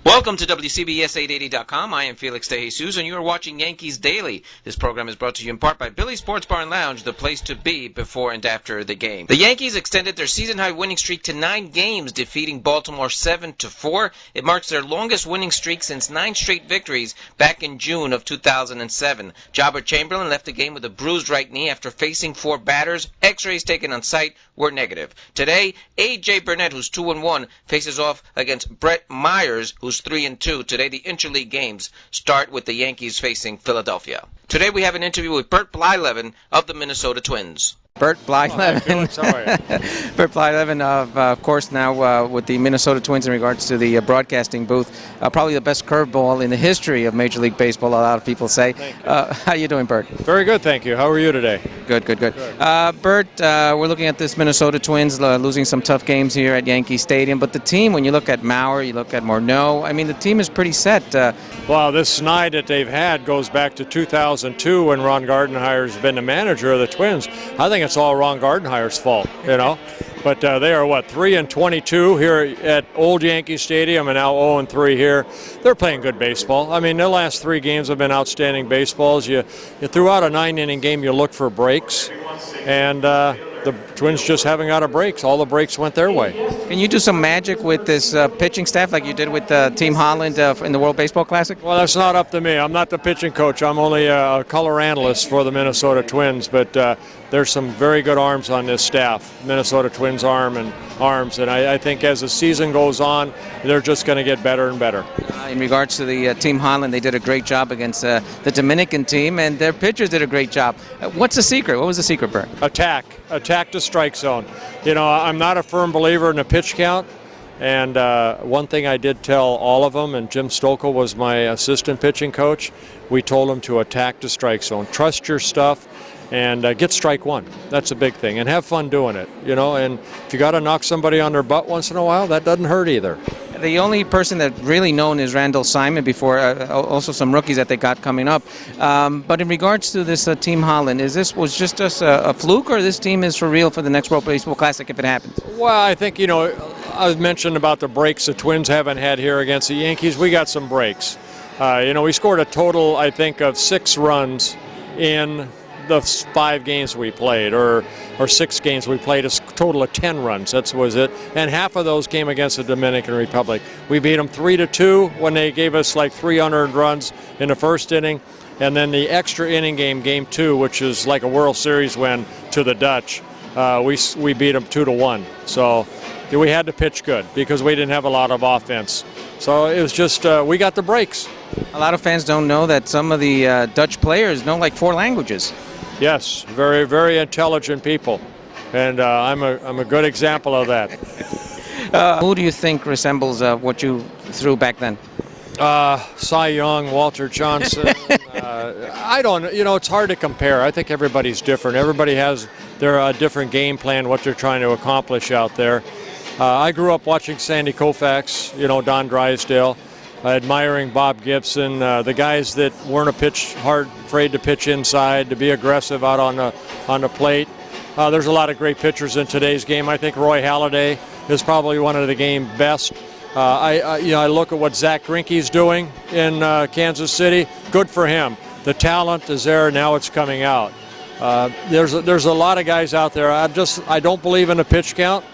Welcome to WCBS880.com. I am Felix DeJesus, and you are watching Yankees Daily. This program is brought to you in part by Billy's Sports Bar and Lounge, the place to be before and after the game. The Yankees extended their season-high winning streak to 9 games, defeating Baltimore 7-4. It marks their longest winning streak since 9 straight victories back in June of 2007. Jobber Chamberlain left the game with a bruised right knee after facing 4 batters. X-rays taken on site were negative. Today, A.J. Burnett, who's 2-1, faces off against Brett Myers, who's 3-2. Today, the interleague games start with the Yankees facing Philadelphia. Today, we have an interview with Bert Blyleven of the Minnesota Twins. Bert Blyleven. Bert Blyleven, of course, now with the Minnesota Twins in regards to the broadcasting booth. Probably the best curveball in the history of Major League Baseball, a lot of people say. How you doing, Bert? Very good, thank you. How are you today? Good. Bert, we're looking at this Minnesota Twins losing some tough games here at Yankee Stadium, but the team, when you look at Mauer, you look at Morneau, I mean, the team is pretty set. Well, this snide that they've had goes back to 2002 when Ron Gardenhire's been the manager of the Twins. I think it's all Ron Gardenhire's fault, you know. But they are, 3-22 here at Old Yankee Stadium and now 0-3 here. They're playing good baseball. I mean, their last 3 games have been outstanding baseballs. You throughout a 9-inning game, you look for breaks, and the Twins just haven't got a breaks. All the breaks went their way. Can you do some magic with this pitching staff like you did with Team Holland in the World Baseball Classic? Well, that's not up to me. I'm not the pitching coach. I'm only a color analyst for the Minnesota Twins, but there's some very good arms on this staff, Minnesota Twins arms, and I think as the season goes on, they're just going to get better and better. In regards to the Team Holland, they did a great job against the Dominican team, and their pitchers did a great job. What's the secret? What was the secret, Bert? Attack the strike zone. You know, I'm not a firm believer in the pitch count, and one thing I did tell all of them, and Jim Stokel was my assistant pitching coach, we told them to attack the strike zone. Trust your stuff and get strike one. That's a big thing, and have fun doing it, you know, and if you got to knock somebody on their butt once in a while, that doesn't hurt either. The only person that really known is Randall Simon before, also some rookies that they got coming up. But in regards to this Team Holland, was just a fluke, or this team is for real for the next World Baseball Classic if it happens? Well, I think, you know, I mentioned about the breaks the Twins haven't had here against the Yankees. We got some breaks. You know, we scored a total, I think, of 6 runs in the 5 games we played, or 6 games we played, a total of 10 runs. That was it. And half of those came against the Dominican Republic. We beat them 3-2 when they gave us like 300 runs in the first inning. And then the extra inning game 2, which is like a World Series win to the Dutch, we beat them 2-1. So we had to pitch good because we didn't have a lot of offense. So it was just, we got the breaks. A lot of fans don't know that some of the Dutch players know like 4 languages. Yes, very, very intelligent people, and I'm a good example of that. Who do you think resembles what you threw back then? Cy Young, Walter Johnson. I don't, you know, it's hard to compare. I think everybody's different. Everybody has their different game plan, what they're trying to accomplish out there. I grew up watching Sandy Koufax, you know, Don Drysdale. Admiring Bob Gibson, the guys that weren't afraid to pitch inside, to be aggressive out on the plate. There's a lot of great pitchers in today's game. I think Roy Halladay is probably one of the game's best. I look at what Zach Greinke's doing in Kansas City. Good for him. The talent is there. Now it's coming out. There's a lot of guys out there. I don't believe in a pitch count.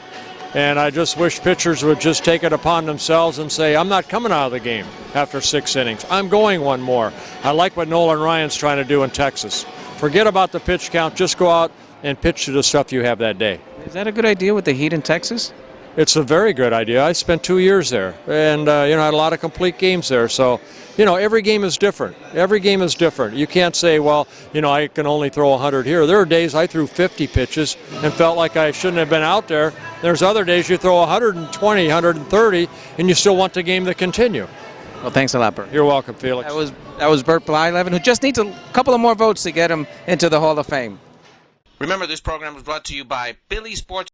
And I just wish pitchers would just take it upon themselves and say, I'm not coming out of the game after 6 innings. I'm going one more. I like what Nolan Ryan's trying to do in Texas. Forget about the pitch count. Just go out and pitch to the stuff you have that day. Is that a good idea with the heat in Texas? It's a very good idea. I spent 2 years there and, had a lot of complete games there. So, every game is different. Every game is different. You can't say, well, I can only throw 100 here. There are days I threw 50 pitches and felt like I shouldn't have been out there. There's other days you throw 120, 130, and you still want the game to continue. Well, thanks a lot, Bert. You're welcome, Felix. That was Bert Blyleven, who just needs a couple of more votes to get him into the Hall of Fame. Remember, this program was brought to you by Billy's Sports